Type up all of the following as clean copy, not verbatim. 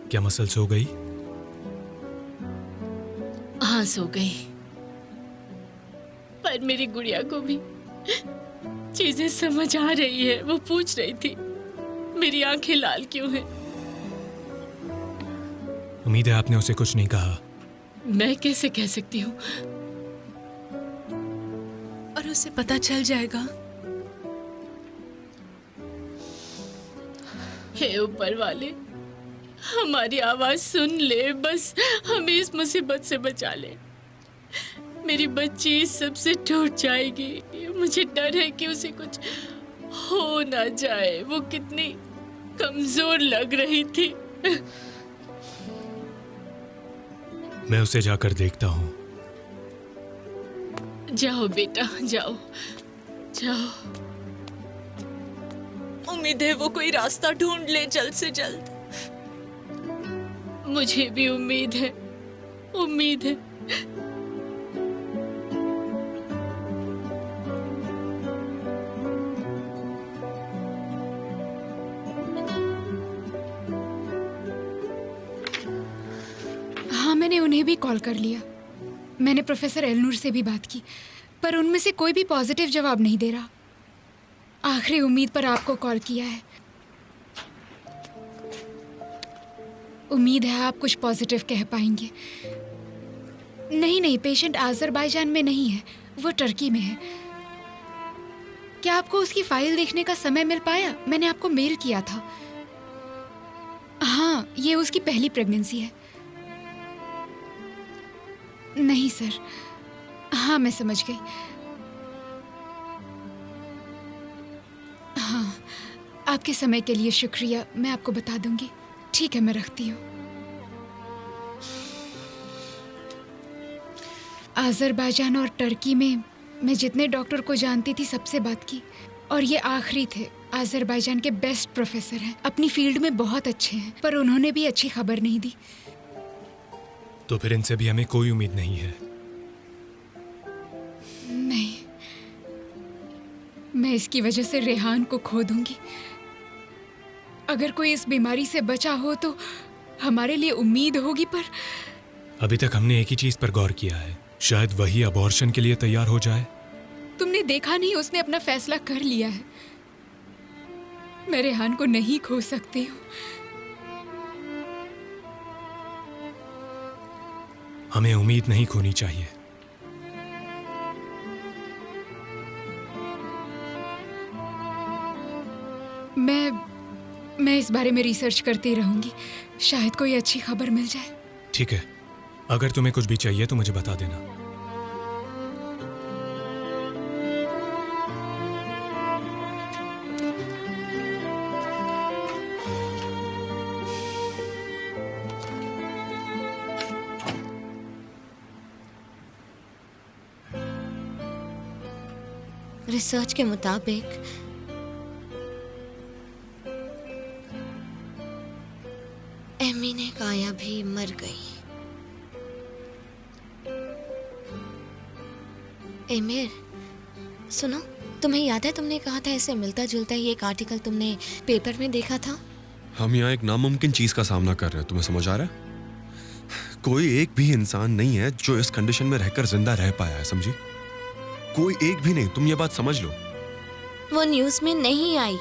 क्या muscle so गई? हाँ, सो गई। पर मेरी गुड़िया को भी चीजें समझ आ रही है। वो पूछ रही थी मेरी आंखें लाल क्यों हैं। उम्मीद है आपने उसे कुछ नहीं कहा। मैं कैसे कह सकती हूँ? और उसे पता चल जाएगा। हे ऊपर वाले, हमारी आवाज सुन ले, बस हमें इस मुसीबत से बचा ले। मेरी बच्ची इस सब से टूट जाएगी। मुझे डर है कि उसे कुछ हो ना जाए। वो कितनी कमजोर लग रही थी। मैं उसे जाकर देखता हूँ। जाओ बेटा, जाओ जाओ। उम्मीद है वो कोई रास्ता ढूंढ ले जल्द से जल्द। मुझे भी उम्मीद है, उम्मीद है। हाँ, मैंने उन्हें भी कॉल कर लिया। मैंने प्रोफेसर एलनूर से भी बात की, पर उनमें से कोई भी पॉजिटिव जवाब नहीं दे रहा। आखिरी उम्मीद पर आपको कॉल किया है। उम्मीद है आप कुछ पॉजिटिव कह पाएंगे। नहीं, पेशेंट आज़रबाईजान में नहीं है, वो टर्की में है। क्या आपको उसकी फाइल देखने का समय मिल पाया? मैंने आपको मेल किया था। हाँ, ये उसकी पहली प्रेगनेंसी है। नहीं सर, हाँ मैं समझ गई। हाँ, आपके समय के लिए शुक्रिया। मैं आपको बता दूंगी। ठीक है, मैं रखती हूँ। आज़रबाईजान और टर्की में मैं जितने डॉक्टर को जानती थी सबसे बात की, और ये आखिरी थे। आज़रबाईजान के बेस्ट प्रोफेसर हैं, अपनी फील्ड में बहुत अच्छे हैं, पर उन्होंने भी अच्छी खबर नहीं दी। तो फिर इनसे भी हमें कोई उम्मीद नहीं है? नहीं, मैं इसकी वजह से रेहान को खो दूंगी। अगर कोई इस बीमारी से बचा हो तो हमारे लिए उम्मीद होगी, पर अभी तक हमने एक ही चीज पर गौर किया है, शायद वही अबॉर्शन के लिए तैयार हो जाए। तुमने देखा नहीं, उसने अपना फैसला कर लिया है। मैं रेहान को नहीं खो सकती हूँ। हमें उम्मीद नहीं खोनी चाहिए। मैं इस बारे में रिसर्च करती रहूंगी, शायद कोई अच्छी खबर मिल जाए। ठीक है, अगर तुम्हें कुछ भी चाहिए तो मुझे बता देना। रिसर्च के मुताबिक एमी ने काया भी मर गई। एमिर, सुनो, तुम्हें याद है तुमने कहा था इससे मिलता जुलता ही एक आर्टिकल तुमने पेपर में देखा था? हम यहाँ एक नामुमकिन चीज का सामना कर रहे हैं, तुम्हें समझ आ रहा है? कोई एक भी इंसान नहीं है जो इस कंडीशन में रहकर जिंदा रह पाया है, समझी? कोई एक भी नहीं, तुम ये बात समझ लो। वो न्यूज में नहीं आई।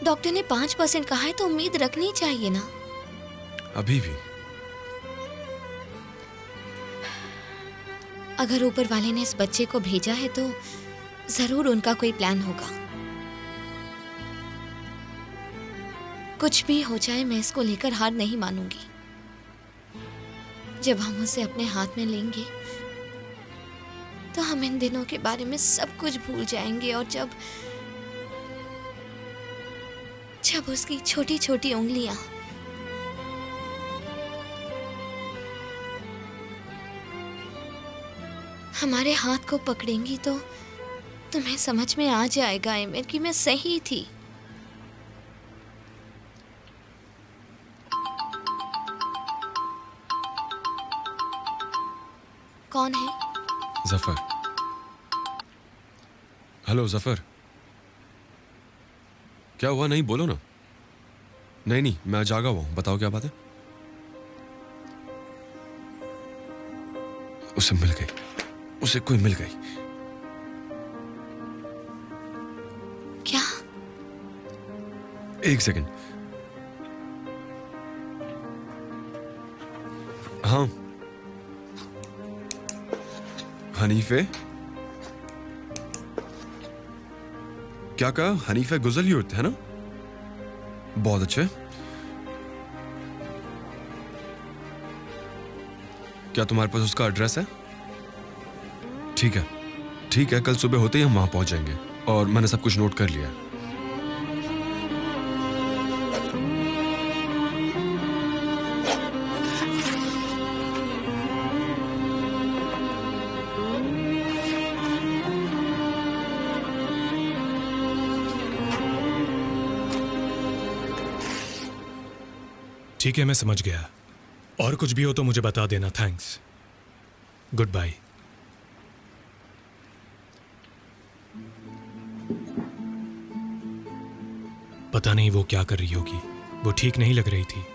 डॉक्टर ने 5% कहा है तो उम्मीद रखनी चाहिए ना। अभी भी अगर ऊपर वाले ने इस बच्चे को भेजा है तो जरूर उनका कोई प्लान होगा। कुछ भी हो जाए मैं इसको लेकर हार नहीं मानूंगी। जब हम उसे अपने हाथ में लेंगे तो हम इन दिनों के बारे में सब कुछ भूल जाएंगे, और जब उसकी छोटी छोटी उंगलियां हमारे हाथ को पकड़ेंगी तो तुम्हें समझ में आ जाएगा एमिर कि मैं सही थी। कौन है? जफर। हेलो जफर, क्या हुआ? नहीं बोलो ना। नहीं, मैं जागा हुआ हूं, बताओ क्या बात है? उसे मिल गई, उसे कोई मिल गई। क्या? एक सेकंड। हाँ, हनीफे? क्या कहा? हनीफे गुजल यूर्त है ना? बहुत अच्छे। क्या तुम्हारे पास उसका एड्रेस है? ठीक है, कल सुबह होते ही हम वहां पहुंच जाएंगे, और मैंने सब कुछ नोट कर लिया है। ठीक है, मैं समझ गया। और कुछ भी हो तो मुझे बता देना। थैंक्स। Good bye. पता नहीं वो क्या कर रही होगी, वो ठीक नहीं लग रही थी।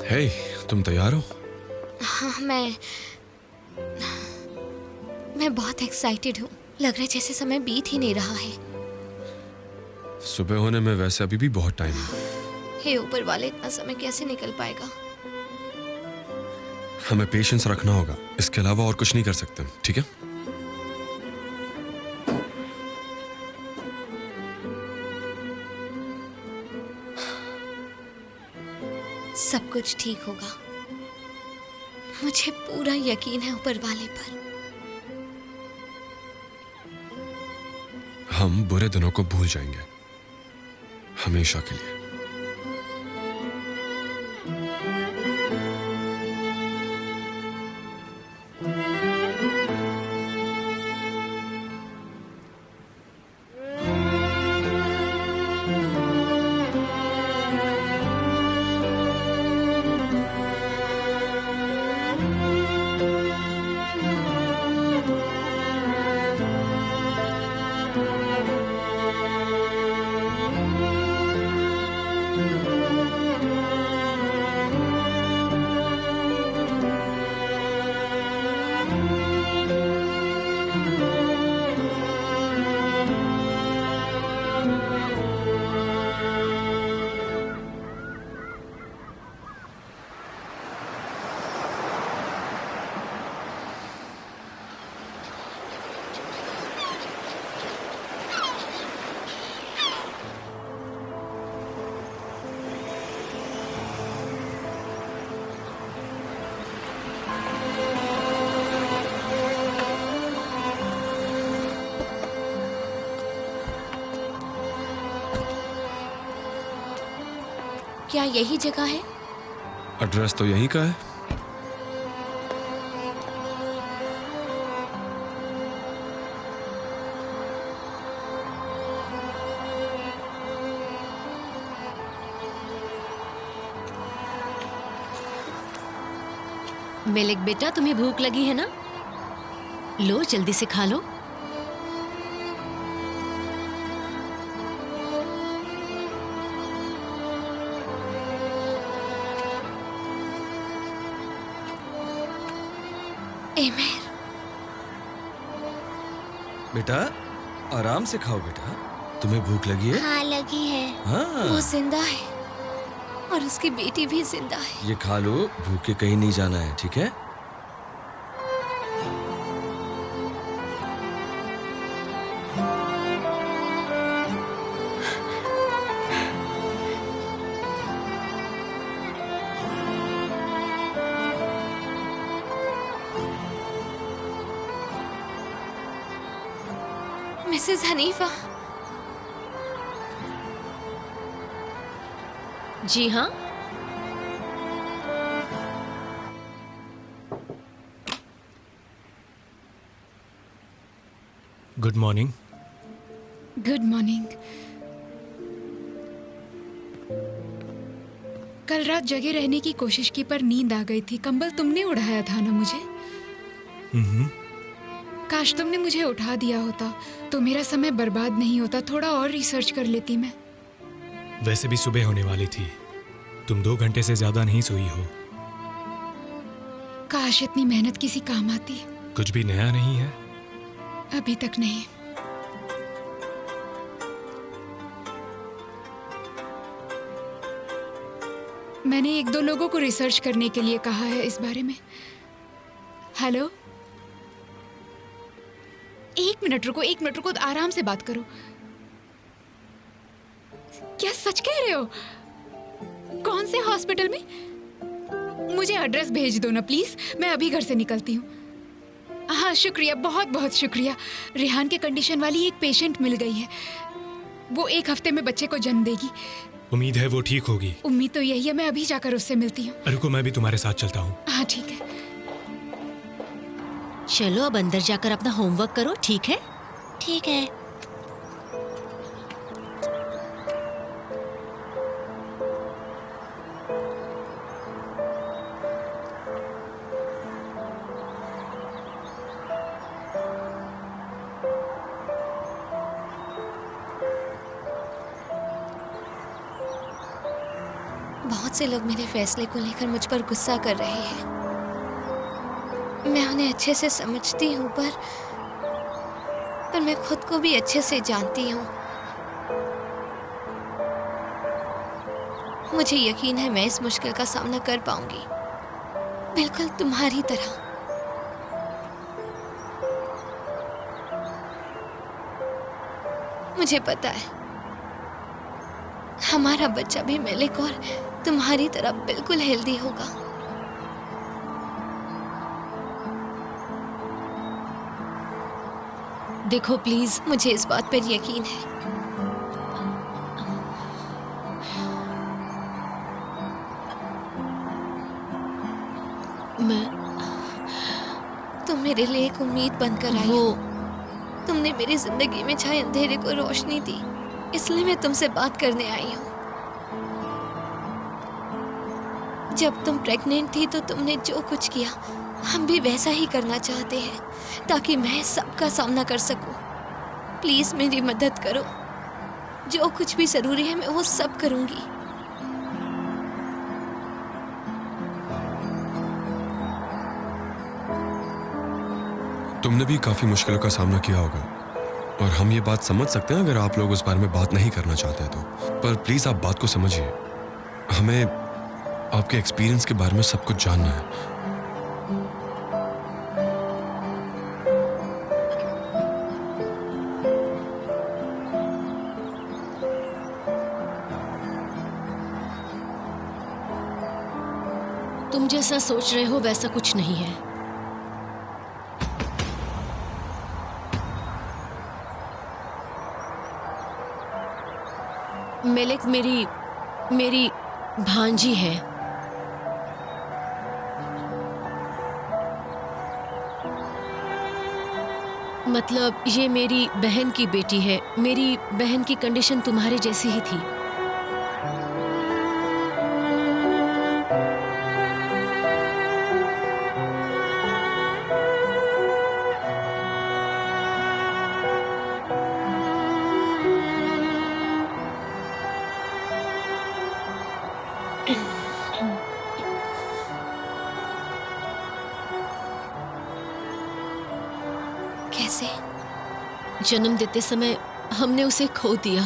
हे, तुम तैयार हो? हाँ, मैं मैं बहुत एक्साइटेड हूँ। लग रहा है जैसे समय बीत ही नहीं रहा है। सुबह होने में वैसे अभी भी बहुत टाइम है। हे ऊपर वाले, इतना समय कैसे निकल पाएगा? हमें पेशेंस रखना होगा, इसके अलावा और कुछ नहीं कर सकते, ठीक है? सब कुछ ठीक होगा, मुझे पूरा यकीन है ऊपर वाले पर। हम बुरे दिनों को भूल जाएंगे हमेशा के लिए। क्या यही जगह है? एड्रेस तो यहीं का है। मेलिक बेटा, तुम्हें भूख लगी है ना? लो जल्दी से खा लो। एमेर, बेटा आराम से खाओ बेटा, तुम्हें भूख लगी है? हाँ लगी है। हाँ, वो जिंदा है और उसकी बेटी भी जिंदा है। ये खा लो, भूखे कहीं नहीं जाना है, ठीक है? Mrs Hanifa. जी हाँ, गुड मॉर्निंग। Good morning. कल रात जगे रहने की कोशिश की पर नींद आ गई थी। कंबल तुमने उड़ाया था ना मुझे? काश तुमने मुझे उठा दिया होता तो मेरा समय बर्बाद नहीं होता। थोड़ा और रिसर्च कर लेती मैं। वैसे भी सुबह होने वाली थी, तुम 2 घंटे से ज्यादा नहीं सोई हो। काश इतनी मेहनत किसी काम आती। कुछ भी नया नहीं है? अभी तक नहीं। मैंने 1-2 लोगों को रिसर्च करने के लिए कहा है इस बारे में। हेलो, 1 मिनट रुको, 1 मिनट रुको, आराम से बात करो। क्या सच कह रहे हो? कौन से हॉस्पिटल में? मुझे एड्रेस भेज दो ना प्लीज, मैं अभी घर से निकलती हूँ। हाँ शुक्रिया, बहुत बहुत शुक्रिया। रिहान के कंडीशन वाली एक पेशेंट मिल गई है। वो 1 हफ्ते में बच्चे को जन्म देगी। उम्मीद है वो ठीक होगी। उम्मीद तो यही है, मैं अभी जाकर उससे मिलती हूँ। रुको, मैं भी तुम्हारे साथ चलता हूँ। हाँ ठीक है। चलो अब अंदर जाकर अपना होमवर्क करो, ठीक है? ठीक है। बहुत से लोग मेरे फैसले को लेकर मुझ पर गुस्सा कर रहे हैं। मैं उन्हें अच्छे से समझती हूँ, पर पर मैं खुद को भी अच्छे से जानती हूँ। मुझे यकीन है मैं इस मुश्किल का सामना कर पाऊंगी, बिल्कुल तुम्हारी तरह। मुझे पता है हमारा बच्चा भी मेलिक और तुम्हारी तरह बिल्कुल हेल्दी होगा। देखो प्लीज, मुझे इस बात पर यकीन है। मैं तुम मेरे लिए एक उम्मीद बनकर आई हो। तुमने मेरी जिंदगी में छाए अंधेरे को रोशनी दी, इसलिए मैं तुमसे बात करने आई हूँ। जब तुम प्रेग्नेंट थी तो तुमने जो कुछ किया हम भी वैसा ही करना चाहते हैं, ताकि मैं सबका सामना कर सकूं। प्लीज मेरी मदद करो, जो कुछ भी जरूरी है मैं वो सब करूंगी। तुमने भी काफी मुश्किलों का सामना किया होगा और हम ये बात समझ सकते हैं अगर आप लोग उस बारे में बात नहीं करना चाहते तो। पर प्लीज आप बात को समझिए, हमें आपके एक्सपीरियंस के बारे में सब कुछ जानना है। तुम जैसा सोच रहे हो वैसा कुछ नहीं है। मेलिक मेरी भांजी है। मतलब ये मेरी बहन की बेटी है। मेरी बहन की कंडीशन तुम्हारे जैसी ही थी। कैसे? जन्म देते समय हमने उसे खो दिया।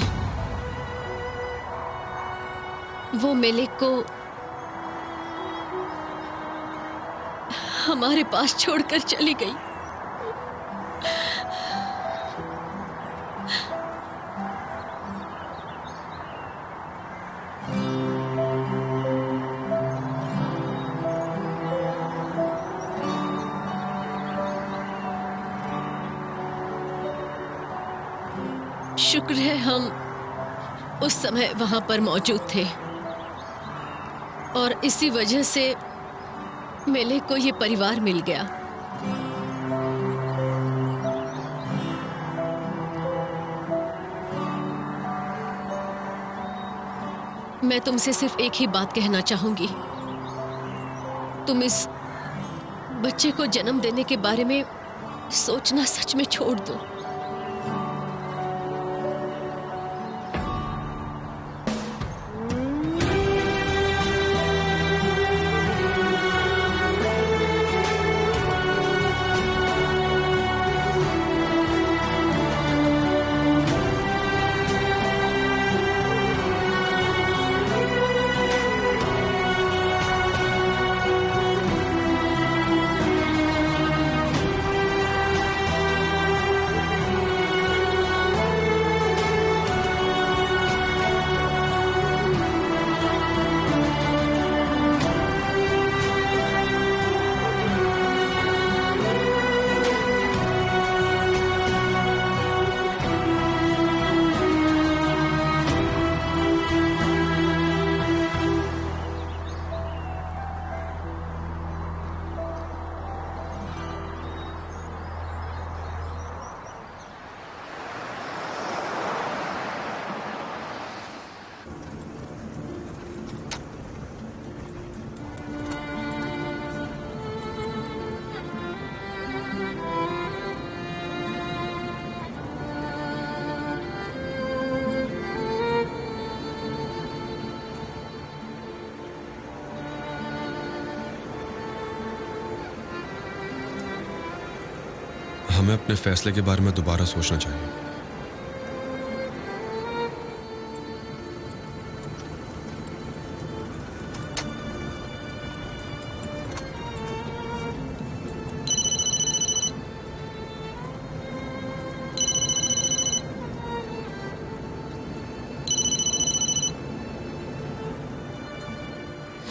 वो मेलिक को हमारे पास छोड़कर चली गई। शुक्र है हम उस समय वहां पर मौजूद थे और इसी वजह से मेलिक को ये परिवार मिल गया। मैं तुमसे सिर्फ एक ही बात कहना चाहूंगी, तुम इस बच्चे को जन्म देने के बारे में सोचना सच में छोड़ दो। हमें अपने फैसले के बारे में दोबारा सोचना चाहिए।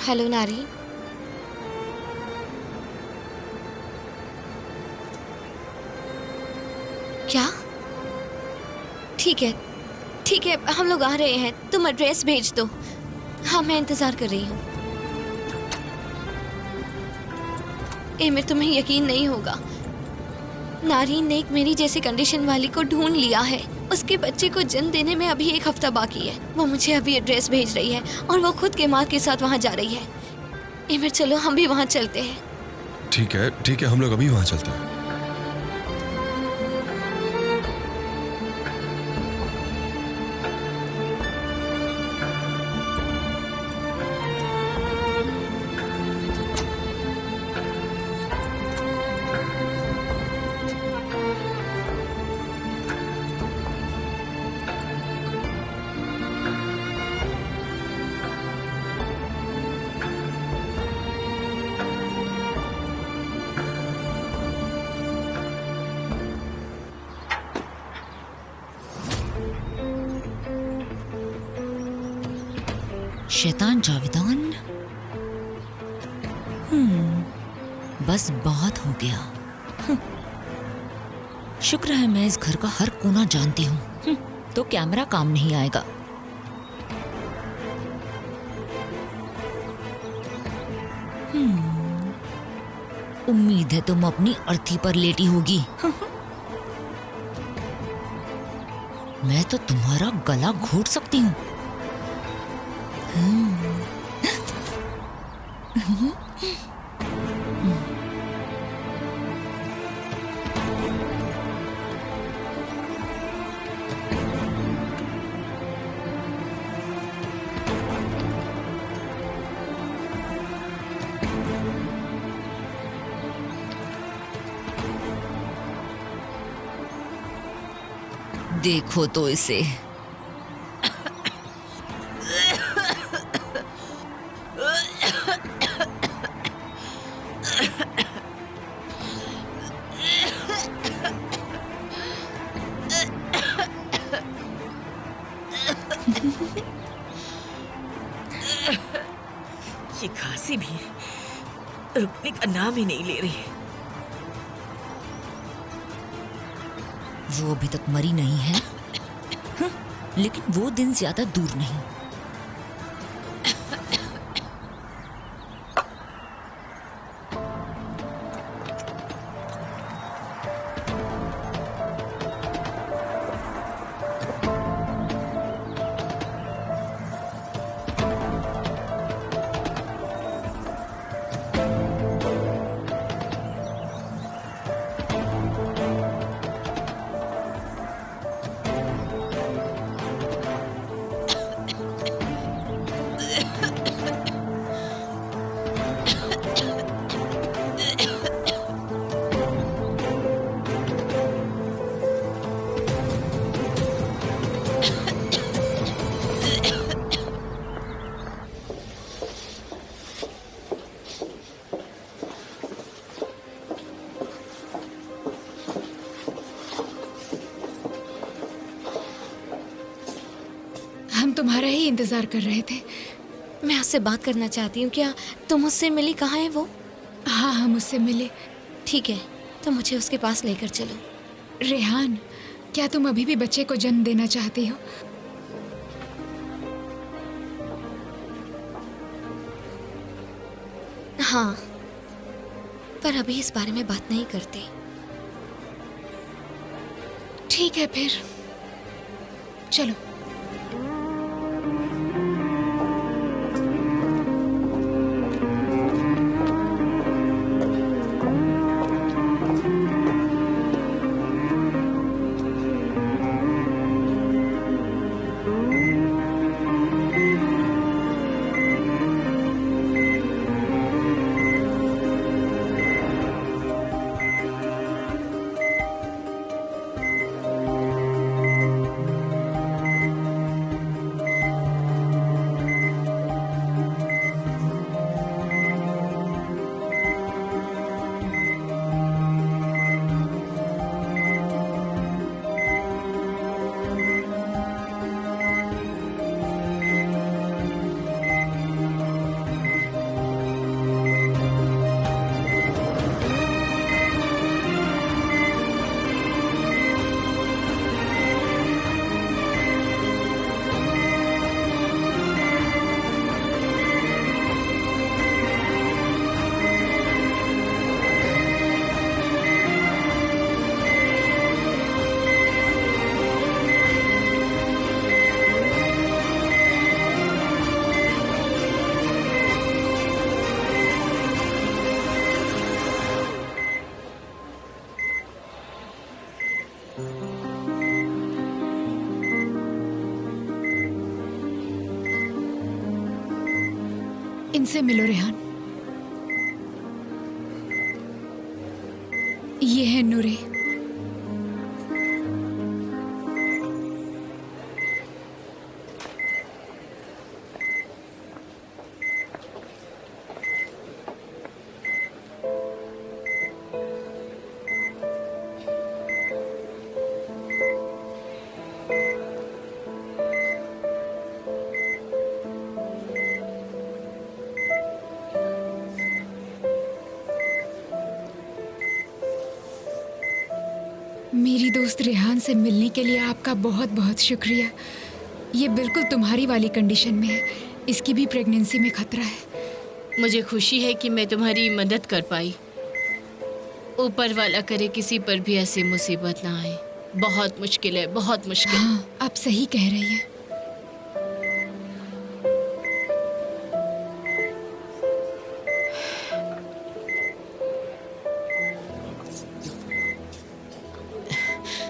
हेलो नारी। क्या? ठीक है, ठीक है, हम लोग आ रहे हैं। तुम एड्रेस भेज दो। हाँ, मैं इंतजार कर रही हूँ। एमिर, तुम्हें यकीन नहीं होगा, नारीन ने एक मेरी जैसी कंडीशन वाली को ढूंढ लिया है। उसके बच्चे को जन्म देने में अभी 1 हफ्ता बाकी है। वो मुझे अभी एड्रेस भेज रही है और वो खुद के माँ के साथ वहाँ जा रही है। एमिर, चलो हम भी वहाँ चलते हैं। ठीक है, ठीक है, हम लोग अभी वहाँ चलते हैं। शैतान जावेदान। बस बहुत हो गया। शुक्र है मैं इस घर का हर कोना जानती हूँ, तो कैमरा काम नहीं आएगा। उम्मीद है तुम अपनी अर्थी पर लेटी होगी। मैं तो तुम्हारा गला घोट सकती हूँ। देखो तो इसे। ये खांसी भी रुकने का नाम ही नहीं ले रही है। वो अभी तक मरी नहीं है, लेकिन वो दिन ज्यादा दूर नहीं। हम तुम्हारा ही इंतजार कर रहे थे। मैं आपसे बात करना चाहती हूँ। क्या तुम मुझसे मिली? कहाँ है वो? हाँ, हम उससे मिले। ठीक है, तो मुझे उसके पास लेकर चलो। रेहान, क्या तुम अभी भी बच्चे को जन्म देना चाहती हो? हाँ, पर अभी इस बारे में बात नहीं करते। ठीक है, फिर चलो। इनसे मिलो रेहान। ये है नूरे। मेरी दोस्त रेहान से मिलने के लिए आपका बहुत बहुत शुक्रिया। ये बिल्कुल तुम्हारी वाली कंडीशन में है, इसकी भी प्रेगनेंसी में खतरा है। मुझे खुशी है कि मैं तुम्हारी मदद कर पाई। ऊपर वाला करे किसी पर भी ऐसी मुसीबत ना आए। बहुत मुश्किल है, बहुत मुश्किल। हाँ, आप सही कह रही हैं।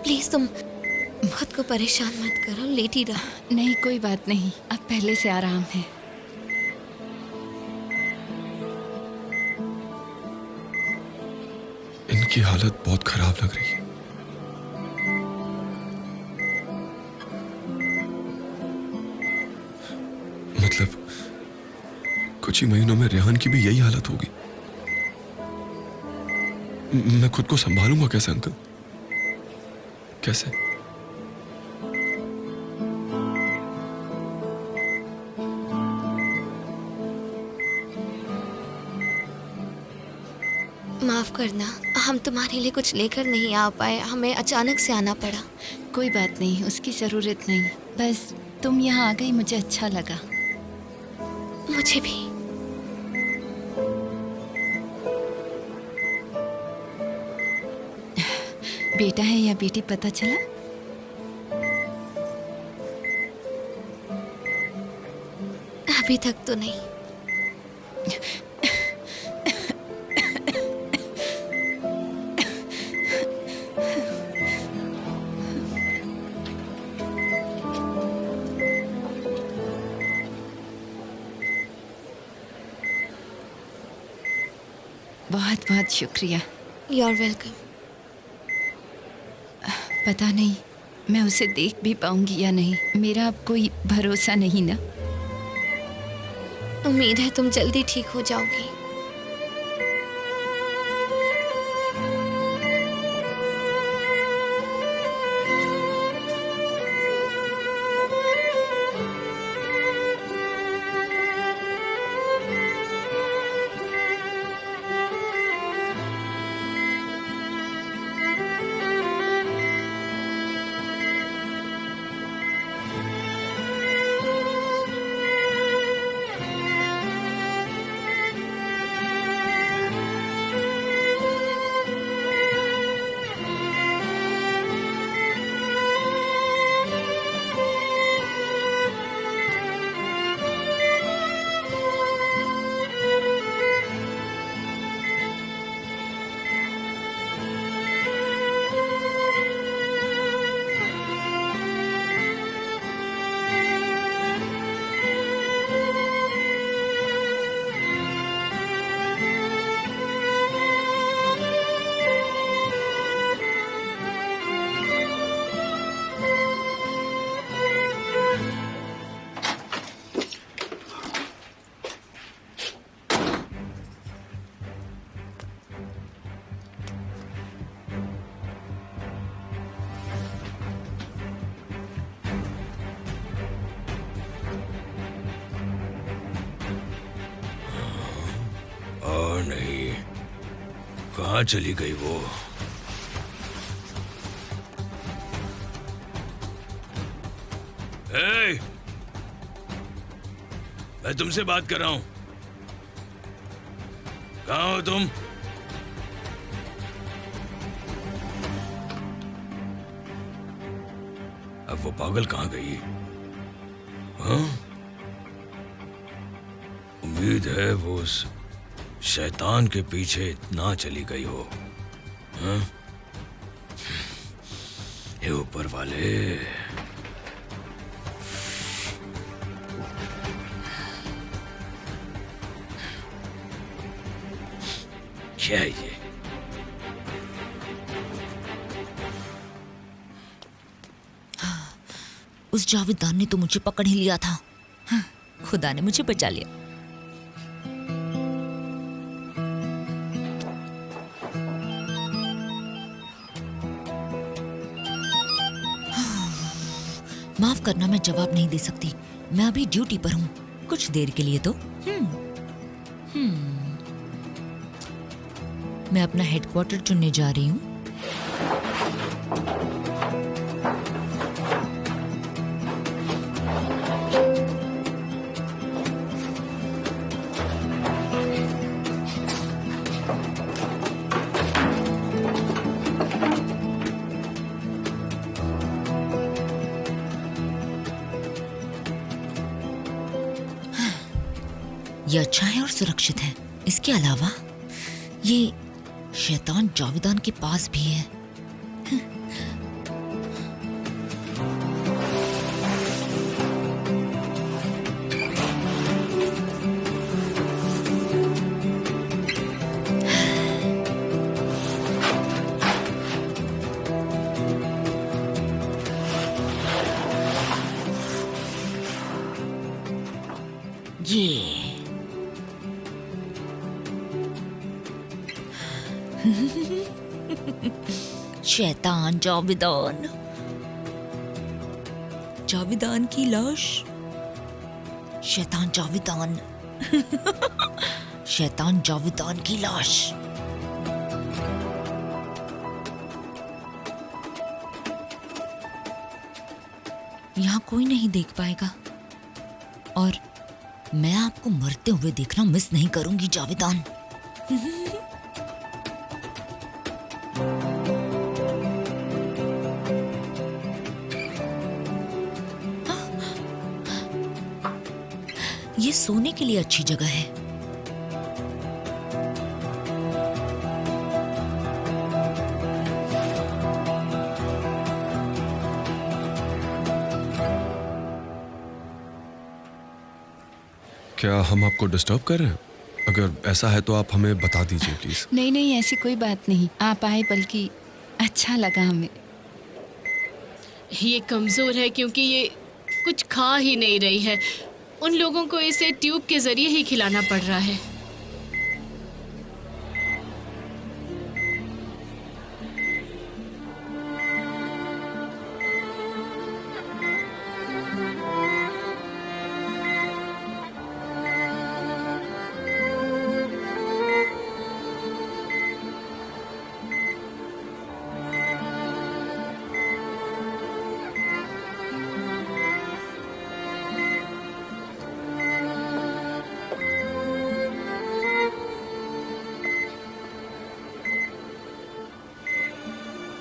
प्लीज तुम खुद को परेशान मत करो, लेटी रहो। नहीं, कोई बात नहीं, अब पहले से आराम है। इनकी हालत बहुत खराब लग रही है। मतलब कुछ ही महीनों में रेहान की भी यही हालत होगी। मैं खुद को संभालूंगा कैसे अंकल? कैसे? माफ करना, हम तुम्हारे लिए कुछ लेकर नहीं आ पाए, हमें अचानक से आना पड़ा। कोई बात नहीं, उसकी ज़रूरत नहीं। बस तुम यहाँ आ गई, मुझे अच्छा लगा। मुझे भी। बेटा है या बेटी पता चला? अभी तक तो नहीं। बहुत बहुत शुक्रिया। You are welcome. पता नहीं मैं उसे देख भी पाऊंगी या नहीं, मेरा अब कोई भरोसा नहीं ना। उम्मीद है तुम जल्दी ठीक हो जाओगी। नहीं, कहाँ चली गई वो? हे, मैं तुमसे बात कर रहा हूं। कहाँ हो तुम? अब वो पागल कहाँ गई? हाँ? उम्मीद है वो उस शैतान के पीछे ना चली गई हो। हाँ? हे ऊपर वाले, क्या है ये? उस जावेदान ने तो मुझे पकड़ ही लिया था। हाँ, खुदा ने मुझे बचा लिया। माफ करना, मैं जवाब नहीं दे सकती। मैं अभी ड्यूटी पर हूँ, कुछ देर के लिए तो। मैं अपना हेडक्वार्टर चुनने जा रही हूँ। ये अच्छा है और सुरक्षित है। इसके अलावा ये शैतान जावेदान के पास भी है। ये शैतान जावेदान, जावेदान की लाश, शैतान जावेदान, शैतान जावेदान की लाश। यहाँ कोई नहीं देख पाएगा और मैं आपको मरते हुए देखना मिस नहीं करूंगी जावेदान। ये सोने के लिए अच्छी जगह है। क्या हम आपको डिस्टर्ब कर रहे हैं? अगर ऐसा है तो आप हमें बता दीजिए प्लीज। नहीं नहीं, ऐसी कोई बात नहीं, आप आए बल्कि अच्छा लगा हमें। ये कमजोर है क्योंकि ये कुछ खा ही नहीं रही है। उन लोगों को इसे ट्यूब के जरिए ही खिलाना पड़ रहा है।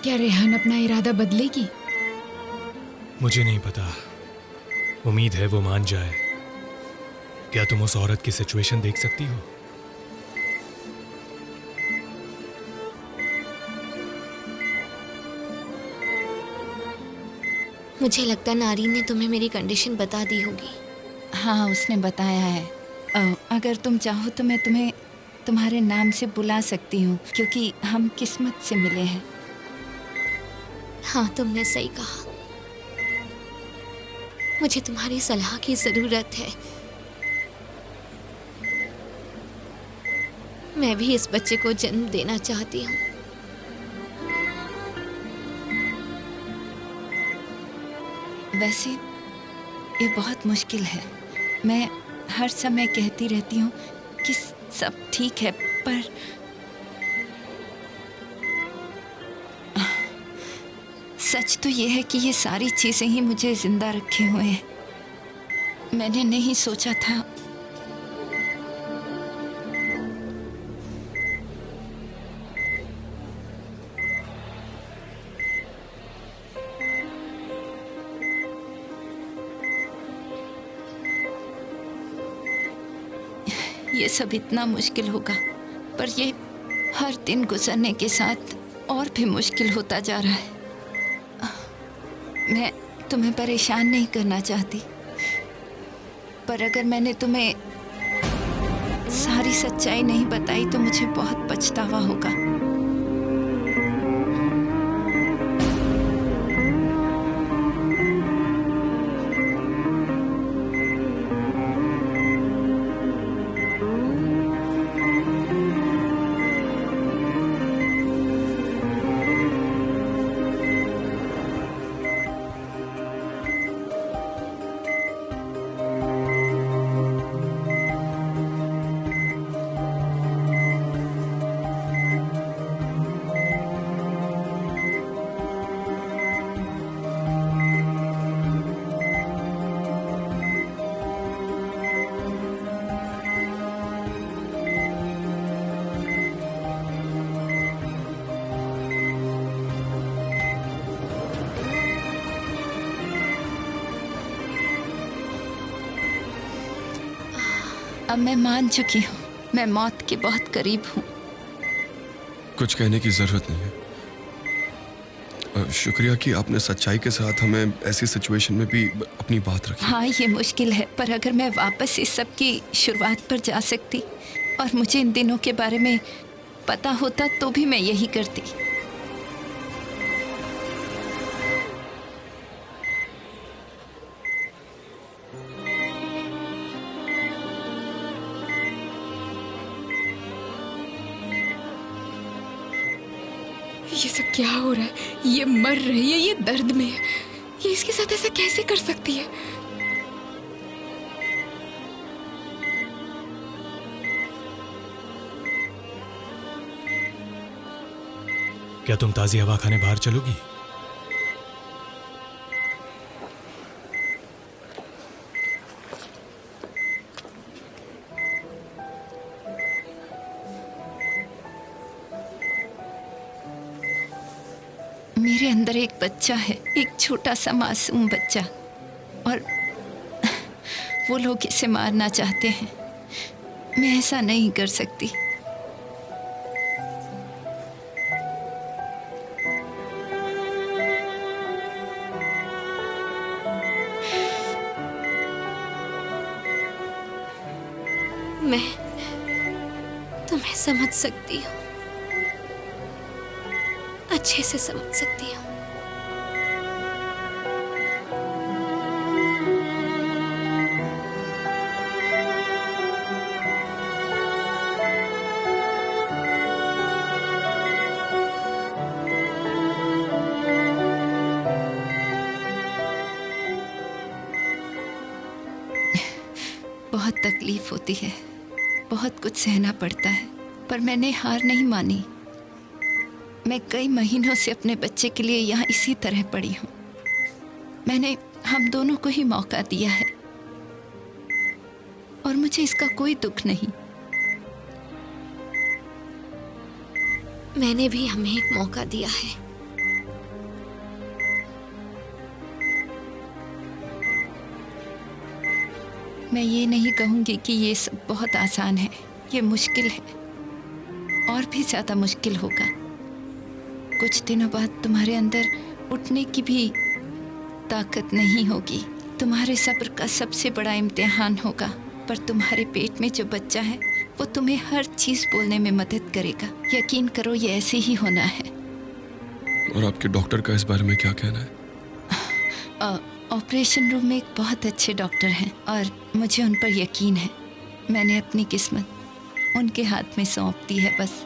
क्या रेहान अपना इरादा बदलेगी? मुझे नहीं पता, उम्मीद है वो मान जाए। क्या तुम उस औरत की सिचुएशन देख सकती हो? मुझे लगता है नारी ने तुम्हें मेरी कंडीशन बता दी होगी। हाँ, उसने बताया है। अगर तुम चाहो तो मैं तुम्हें तुम्हारे नाम से बुला सकती हूँ, क्योंकि हम किस्मत से मिले हैं। हाँ, तुमने सही कहा। मुझे तुम्हारी सलाह की जरूरत है। मैं भी इस बच्चे को जन्म देना चाहती हूँ। वैसे ये बहुत मुश्किल है। मैं हर समय कहती रहती हूँ कि सब ठीक है, पर सच तो ये है कि ये सारी चीजें ही मुझे जिंदा रखे हुए हैं। मैंने नहीं सोचा था। ये सब इतना मुश्किल होगा, पर ये हर दिन गुजरने के साथ और भी मुश्किल होता जा रहा है। मैं तुम्हें परेशान नहीं करना चाहती, पर अगर मैंने तुम्हें सारी सच्चाई नहीं बताई तो मुझे बहुत पछतावा होगा। अब मैं मान चुकी हूँ, मैं मौत के बहुत करीब हूँ। कुछ कहने की जरूरत नहीं है। शुक्रिया कि आपने सच्चाई के साथ हमें ऐसी सिचुएशन में भी अपनी बात रखी। हाँ, ये मुश्किल है, पर अगर मैं वापस इस सब की शुरुआत पर जा सकती और मुझे इन दिनों के बारे में पता होता तो भी मैं यही करती। ये सब क्या हो रहा है? ये मर रही है, ये दर्द में है, ये इसके साथ ऐसा कैसे कर सकती है? क्या तुम ताजी हवा खाने बाहर चलोगी? मेरे अंदर एक बच्चा है, एक छोटा सा मासूम बच्चा, और वो लोग इसे मारना चाहते हैं। मैं ऐसा नहीं कर सकती। मैं तुम्हें समझ सकती हूँ, अच्छे से समझ सकती हूँ। बहुत तकलीफ होती है, बहुत कुछ सहना पड़ता है, पर मैंने हार नहीं मानी। मैं कई महीनों से अपने बच्चे के लिए यहाँ इसी तरह पड़ी हूँ। मैंने हम दोनों को ही मौका दिया है और मुझे इसका कोई दुख नहीं। मैंने भी हमें एक मौका दिया है। मैं ये नहीं कहूँगी कि ये सब बहुत आसान है, ये मुश्किल है और भी ज़्यादा मुश्किल होगा। कुछ दिनों बाद तुम्हारे अंदर उठने की भी ताकत नहीं होगी। तुम्हारे सब्र का सबसे बड़ा इम्तिहान होगा, पर तुम्हारे पेट में जो बच्चा है वो तुम्हें हर चीज़ बोलने में मदद करेगा। यकीन करो, ये ऐसे ही होना है। और आपके डॉक्टर का इस बारे में क्या कहना है? ऑपरेशन रूम में एक बहुत अच्छे डॉक्टर हैं और मुझे उन पर यकीन है। मैंने अपनी किस्मत उनके हाथ में सौंप दी है बस।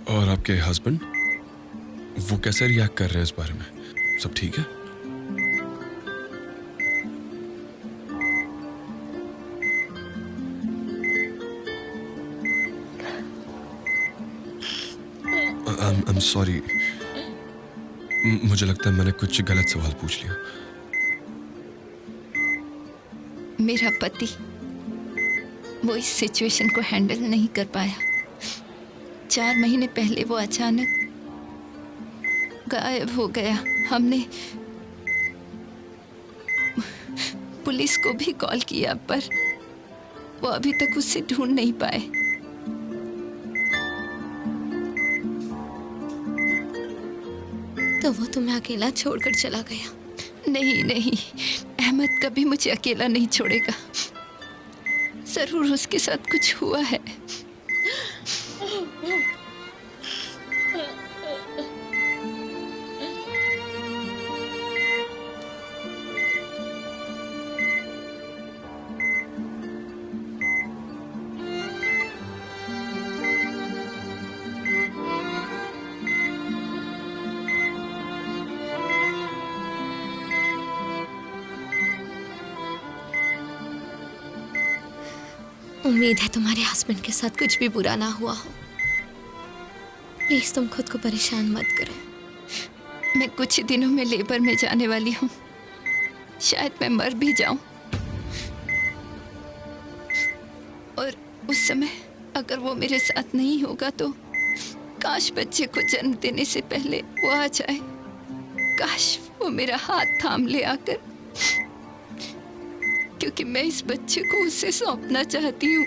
और आपके हस्बैंड, वो कैसे रिएक्ट कर रहे हैं इस बारे में? सब ठीक है? I'm sorry, मुझे लगता है मैंने कुछ गलत सवाल पूछ लिया। मेरा पति, वो इस सिचुएशन को हैंडल नहीं कर पाया। 4 महीने पहले वो अचानक गायब हो गया। हमने पुलिस को भी कॉल किया पर वो अभी तक उसे ढूंढ नहीं पाए। तो वो तुम्हें अकेला छोड़कर चला गया? नहीं नहीं, अहमद कभी मुझे अकेला नहीं छोड़ेगा। जरूर उसके साथ कुछ हुआ है। उम्मीद है तुम्हारे हस्बैंड के साथ कुछ भी बुरा ना हुआ हो। प्लीज तुम खुद को परेशान मत करो। मैं कुछ ही दिनों में लेबर में जाने वाली हूँ। शायद मैं मर भी जाऊं। और उस समय अगर वो मेरे साथ नहीं होगा तो काश बच्चे को जन्म देने से पहले वो आ जाए। काश वो मेरा हाथ थाम ले आकर, क्योंकि मैं इस बच्चे को उसे सौंपना चाहती हूँ।